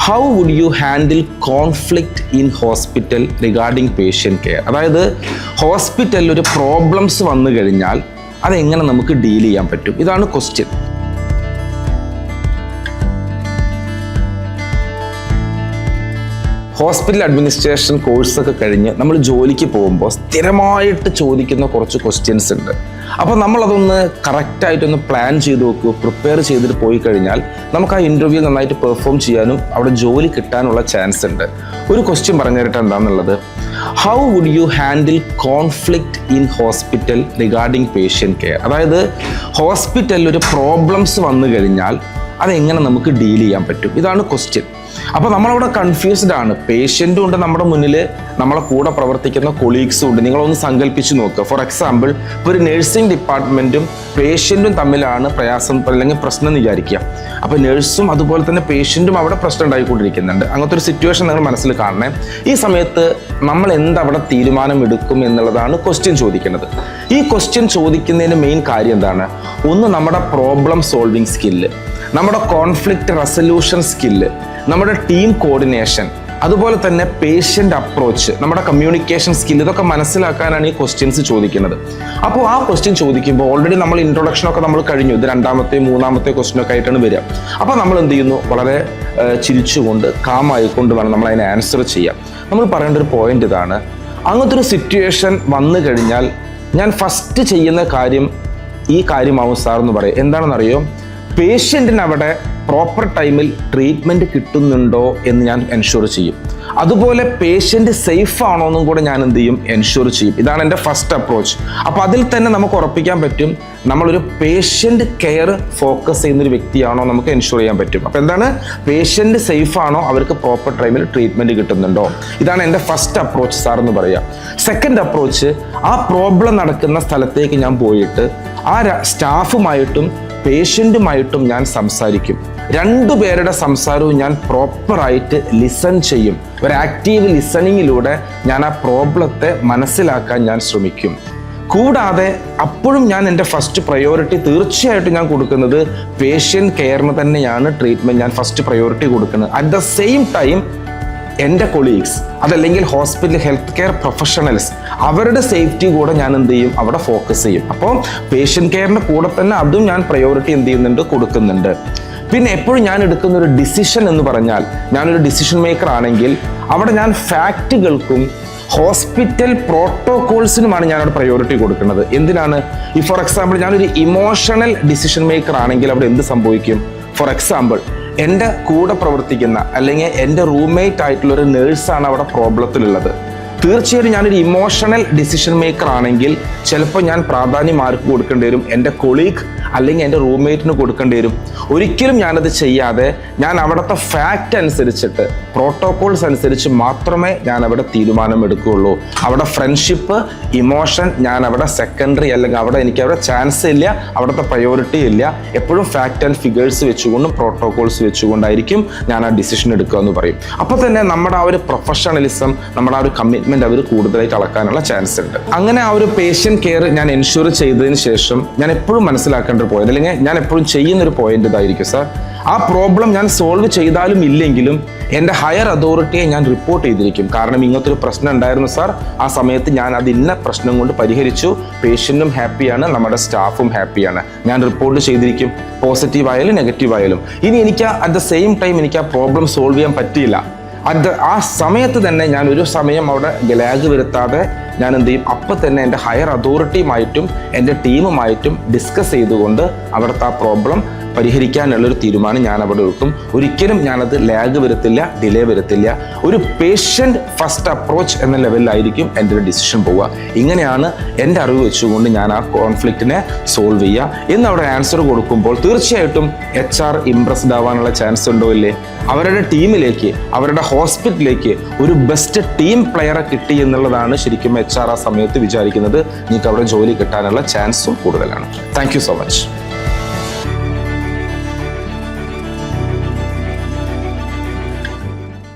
How would you handle conflict in hospital regarding patient care? അതായത് ഹോസ്പിറ്റലിൽ ഒരു problems വന്നു കഴിഞ്ഞാൽ അതെങ്ങനെ നമുക്ക് ഡീൽ ചെയ്യാൻ പറ്റും? ഇതാണ് ക്വസ്റ്റ്യൻ. ഹോസ്പിറ്റൽ അഡ്മിനിസ്ട്രേഷൻ കോഴ്സൊക്കെ കഴിഞ്ഞ് നമ്മൾ ജോലിക്ക് പോകുമ്പോൾ സ്ഥിരമായിട്ട് ചോദിക്കുന്ന കുറച്ച് ക്വസ്റ്റ്യൻസ് ഉണ്ട്. അപ്പോൾ നമ്മളതൊന്ന് കറക്റ്റായിട്ടൊന്ന് പ്ലാൻ ചെയ്ത് വെക്കുക, പ്രിപ്പയർ ചെയ്തിട്ട് പോയി കഴിഞ്ഞാൽ നമുക്ക് ആ ഇൻ്റർവ്യൂ നന്നായിട്ട് പെർഫോം ചെയ്യാനും അവിടെ ജോലി കിട്ടാനുള്ള ചാൻസ് ഉണ്ട്. ഒരു ക്വസ്റ്റ്യൻ പറഞ്ഞു തരട്ടെ എന്താണെന്നുള്ളത്. How would you handle conflict in hospital regarding patient care? അതായത് ഹോസ്പിറ്റലിൽ ഒരു പ്രോബ്ലംസ് വന്നു കഴിഞ്ഞാൽ അതെങ്ങനെ നമുക്ക് ഡീൽ ചെയ്യാൻ പറ്റും? ഇതാണ് ക്വസ്റ്റ്യൻ. അപ്പോൾ നമ്മളവിടെ കൺഫ്യൂസ്ഡ് ആണ്. പേഷ്യൻറ്റും ഉണ്ട് നമ്മുടെ മുന്നിൽ, നമ്മളെ കൂടെ പ്രവർത്തിക്കുന്ന കൊളീഗ്സും ഉണ്ട്. നിങ്ങളൊന്ന് സങ്കല്പിച്ച് നോക്കുക. ഫോർ എക്സാമ്പിൾ, ഇപ്പോൾ ഒരു നഴ്സിംഗ് ഡിപ്പാർട്ട്മെൻറ്റും പേഷ്യൻറ്റും തമ്മിലാണ് പ്രയാസം അല്ലെങ്കിൽ പ്രശ്നം എന്ന് വിചാരിക്കുക. അപ്പോൾ നഴ്സും അതുപോലെ തന്നെ പേഷ്യൻറ്റും അവിടെ പ്രശ്നം ഉണ്ടായിക്കൊണ്ടിരിക്കുന്നുണ്ട്. അങ്ങനത്തെ ഒരു സിറ്റുവേഷൻ നിങ്ങൾ മനസ്സിൽ കാണണേ. ഈ സമയത്ത് നമ്മൾ എന്തവിടെ തീരുമാനം എടുക്കും എന്നുള്ളതാണ് ക്വസ്റ്റ്യൻ ചോദിക്കുന്നത്. ഈ ക്വസ്റ്റ്യൻ ചോദിക്കുന്നതിന് മെയിൻ കാര്യം എന്താണ്? ഒന്ന്, നമ്മുടെ പ്രോബ്ലം സോൾവിങ് സ്കില്ല്, നമ്മുടെ കോൺഫ്ലിക്റ്റ് റെസൊല്യൂഷൻ സ്കില്ല്, നമ്മുടെ ടീം കോർഡിനേഷൻ, അതുപോലെ തന്നെ പേഷ്യൻ്റ് അപ്രോച്ച്, നമ്മുടെ കമ്മ്യൂണിക്കേഷൻ സ്കിൽ, ഇതൊക്കെ മനസ്സിലാക്കാനാണ് ഈ ക്വസ്റ്റ്യൻസ് ചോദിക്കുന്നത്. അപ്പോൾ ആ ക്വസ്റ്റ്യൻ ചോദിക്കുമ്പോൾ ഓൾറെഡി നമ്മൾ ഇൻട്രൊഡക്ഷനൊക്കെ നമ്മൾ കഴിഞ്ഞു. ഇത് രണ്ടാമത്തെ മൂന്നാമത്തെ ക്വസ്റ്റ്യനൊക്കെ ആയിട്ടാണ് വരിക. അപ്പോൾ നമ്മൾ എന്ത് ചെയ്യുന്നു? വളരെ ചിരിച്ചുകൊണ്ട് കാമായിക്കൊണ്ട് വേണം നമ്മൾ അതിനെ ആൻസർ ചെയ്യാം. നമ്മൾ പറയേണ്ട ഒരു പോയിന്റ് ഇതാണ്. അങ്ങനത്തെ ഒരു സിറ്റുവേഷൻ വന്നു കഴിഞ്ഞാൽ ഞാൻ ഫസ്റ്റ് ചെയ്യുന്ന കാര്യം ഈ കാര്യമാവും സാർ എന്ന് പറയും. എന്താണെന്നറിയോ? പേഷ്യൻറ്റിന് അവിടെ പ്രോപ്പർ ടൈമിൽ ട്രീറ്റ്മെൻറ്റ് കിട്ടുന്നുണ്ടോ എന്ന് ഞാൻ എൻഷുർ ചെയ്യും. അതുപോലെ പേഷ്യൻ്റ് സേഫ് ആണോ എന്നും കൂടെ ഞാൻ എന്ത് ചെയ്യും? എൻഷുർ ചെയ്യും. ഇതാണ് എൻ്റെ ഫസ്റ്റ് അപ്രോച്ച്. അപ്പോൾ അതിൽ തന്നെ നമുക്ക് ഉറപ്പിക്കാൻ പറ്റും നമ്മളൊരു പേഷ്യൻ്റ് കെയർ ഫോക്കസ് ചെയ്യുന്നൊരു വ്യക്തിയാണോ നമുക്ക് എൻഷുർ ചെയ്യാൻ പറ്റും. അപ്പോൾ എന്താണ്? പേഷ്യൻ്റ് സേഫ് ആണോ, അവർക്ക് പ്രോപ്പർ ടൈമിൽ ട്രീറ്റ്മെൻറ്റ് കിട്ടുന്നുണ്ടോ? ഇതാണ് എൻ്റെ ഫസ്റ്റ് അപ്രോച്ച് സാർ എന്ന് പറയുക. സെക്കൻഡ് അപ്രോച്ച്, ആ പ്രോബ്ലം നടക്കുന്ന സ്ഥലത്തേക്ക് ഞാൻ പോയിട്ട് ആ സ്റ്റാഫുമായിട്ടും പേഷ്യൻറ്റുമായിട്ടും ഞാൻ സംസാരിക്കും. രണ്ടുപേരുടെ സംസാരവും ഞാൻ പ്രോപ്പറായിട്ട് ലിസൺ ചെയ്യും. ഒരു ആക്റ്റീവ് ലിസണിങ്ങിലൂടെ ഞാൻ ആ പ്രോബ്ലത്തെ മനസ്സിലാക്കാൻ ഞാൻ ശ്രമിക്കും. കൂടാതെ അപ്പോഴും ഞാൻ എൻ്റെ ഫസ്റ്റ് പ്രയോറിറ്റി തീർച്ചയായിട്ടും ഞാൻ കൊടുക്കുന്നത് പേഷ്യൻ്റ് കെയറിന് തന്നെയാണ്. ട്രീറ്റ്മെൻറ്റ് ഞാൻ ഫസ്റ്റ് പ്രയോറിറ്റി കൊടുക്കുന്നത്. അറ്റ് ദ സെയിം ടൈം എൻ്റെ കൊളീഗ്സ്, അതല്ലെങ്കിൽ ഹോസ്പിറ്റൽ ഹെൽത്ത് കെയർ പ്രൊഫഷണൽസ്, അവരുടെ സേഫ്റ്റി കൂടെ ഞാൻ എന്ത് ചെയ്യും? അവിടെ ഫോക്കസ് ചെയ്യും. അപ്പോൾ പേഷ്യൻ്റ് കെയറിൻ്റെ കൂടെ തന്നെ അതും ഞാൻ പ്രയോറിറ്റി എന്ത് ചെയ്യുന്നുണ്ട്? കൊടുക്കുന്നുണ്ട്. പിന്നെ എപ്പോഴും ഞാൻ എടുക്കുന്ന ഒരു ഡിസിഷൻ എന്ന് പറഞ്ഞാൽ, ഞാനൊരു ഡിസിഷൻ മേക്കർ ആണെങ്കിൽ അവിടെ ഞാൻ ഫാക്റ്റുകൾക്കും ഹോസ്പിറ്റൽ പ്രോട്ടോകോൾസിനുമാണ് ഞാനവിടെ പ്രയോറിറ്റി കൊടുക്കുന്നത്. എന്തിനാണ്? ഈ ഫോർ എക്സാമ്പിൾ ഞാനൊരു ഇമോഷണൽ ഡിസിഷൻ മേക്കർ ആണെങ്കിൽ അവിടെ എന്ത് സംഭവിക്കും? ഫോർ എക്സാമ്പിൾ, എൻ്റെ കൂടെ പ്രവർത്തിക്കുന്ന അല്ലെങ്കിൽ എൻ്റെ റൂംമേറ്റ് ആയിട്ടുള്ള ഒരു നേഴ്സാണ് അവിടെ പ്രോബ്ലത്തിലുള്ളത്. തീർച്ചയായിട്ടും ഞാനൊരു ഇമോഷണൽ ഡിസിഷൻ മേക്കർ ആണെങ്കിൽ ചിലപ്പോൾ ഞാൻ പ്രാധാന്യം ആർക്ക് കൊടുക്കേണ്ടി വരും? എൻ്റെ കൊളീഗ് അല്ലെങ്കിൽ എൻ്റെ റൂംമേറ്റിന് കൊടുക്കേണ്ടി വരും. ഒരിക്കലും ഞാനത് ചെയ്യാതെ ഞാൻ അവിടുത്തെ ഫാക്റ്റ് അനുസരിച്ചിട്ട്, പ്രോട്ടോകോൾസ് അനുസരിച്ച് മാത്രമേ ഞാൻ അവിടെ തീരുമാനം എടുക്കുകയുള്ളൂ. അവിടെ ഫ്രണ്ട്ഷിപ്പ്, ഇമോഷൻ ഞാൻ അവിടെ സെക്കൻഡറി, അല്ലെങ്കിൽ അവിടെ എനിക്ക് അവിടെ ചാൻസ് ഇല്ല, അവിടുത്തെ പ്രയോറിറ്റി ഇല്ല. എപ്പോഴും ഫാക്റ്റ് ആൻഡ് ഫിഗേഴ്സ് വെച്ചുകൊണ്ടും പ്രോട്ടോകോൾസ് വെച്ചുകൊണ്ടായിരിക്കും ഞാൻ ആ ഡിസിഷൻ എടുക്കുക എന്ന് പറയും. അപ്പോൾ തന്നെ നമ്മുടെ ആ ഒരു പ്രൊഫഷണലിസം, നമ്മുടെ ആ ഒരു കമ്മിറ്റ്മെൻറ്റ് അവർ കൂടുതലായിട്ട് അളക്കാനുള്ള ചാൻസ് ഉണ്ട്. അങ്ങനെ ആ ഒരു പേഷ്യൻ്റ് കെയർ ഞാൻ എൻഷുർ ചെയ്തതിന് ശേഷം ഞാൻ എപ്പോഴും മനസ്സിലാക്കേണ്ട ഒരു പോയിന്റ്, അല്ലെങ്കിൽ ഞാൻ എപ്പോഴും ചെയ്യുന്നൊരു പോയിന്റ് ഇതായിരിക്കും സാർ. ആ പ്രോബ്ലം ഞാൻ സോൾവ് ചെയ്താലും ഇല്ലെങ്കിലും എൻ്റെ ഹയർ അതോറിറ്റിയെ ഞാൻ റിപ്പോർട്ട് ചെയ്തിരിക്കും. കാരണം ഇങ്ങനത്തെ ഒരു പ്രശ്നം ഉണ്ടായിരുന്നു സാർ, ആ സമയത്ത് ഞാൻ അത് ഇന്ന പ്രശ്നം കൊണ്ട് പരിഹരിച്ചു, പേഷ്യൻറ്റും ഹാപ്പിയാണ്, നമ്മുടെ സ്റ്റാഫും ഹാപ്പിയാണ്. ഞാൻ റിപ്പോർട്ട് ചെയ്തിരിക്കും, പോസിറ്റീവ് ആയാലും നെഗറ്റീവ് ആയാലും. ഇനി എനിക്ക് അറ്റ് ദ സെയിം ടൈം എനിക്ക് ആ പ്രോബ്ലം സോൾവ് ചെയ്യാൻ പറ്റിയില്ല, ആ സമയത്ത് തന്നെ ഞാൻ ഒരു സമയം അവിടെ ലാഗ് വരുത്താതെ ഞാൻ എന്ത് ചെയ്യും? അപ്പം തന്നെ എൻ്റെ ഹയർ അതോറിറ്റിയുമായിട്ടും എൻ്റെ ടീമുമായിട്ടും ഡിസ്കസ് ചെയ്തുകൊണ്ട് അവിടുത്തെ ആ പ്രോബ്ലം പരിഹരിക്കാനുള്ളൊരു തീരുമാനം ഞാൻ അവിടെ എടുക്കും. ഒരിക്കലും ഞാനത് ലാഗ് വരുത്തില്ല, ഡിലേ വരുത്തില്ല. ഒരു പേഷ്യൻ്റ് ഫസ്റ്റ് അപ്രോച്ച് എന്ന ലെവലിലായിരിക്കും എൻ്റെ ഒരു ഡിസിഷൻ പോവുക. ഇങ്ങനെയാണ് എൻ്റെ അറിവ് വെച്ചുകൊണ്ട് ഞാൻ ആ കോൺഫ്ലിക്റ്റിനെ സോൾവ് ചെയ്യുക. എന്നവിടെ ആൻസർ കൊടുക്കുമ്പോൾ തീർച്ചയായിട്ടും HR ഇംപ്രസ്ഡ് ആവാനുള്ള ചാൻസ് ഉണ്ടോ ഇല്ലേ? അവരുടെ ടീമിലേക്ക്, അവരുടെ ഹോസ്പിറ്റലിലേക്ക് ഒരു ബെസ്റ്റ് ടീം പ്ലെയറെ കിട്ടി എന്നുള്ളതാണ് ശരിക്കും HR ആ സമയത്ത് വിചാരിക്കുന്നത്. നിങ്ങൾക്ക് അവിടെ ജോലി കിട്ടാനുള്ള ചാൻസും കൂടുതലാണ്. Thank you so much.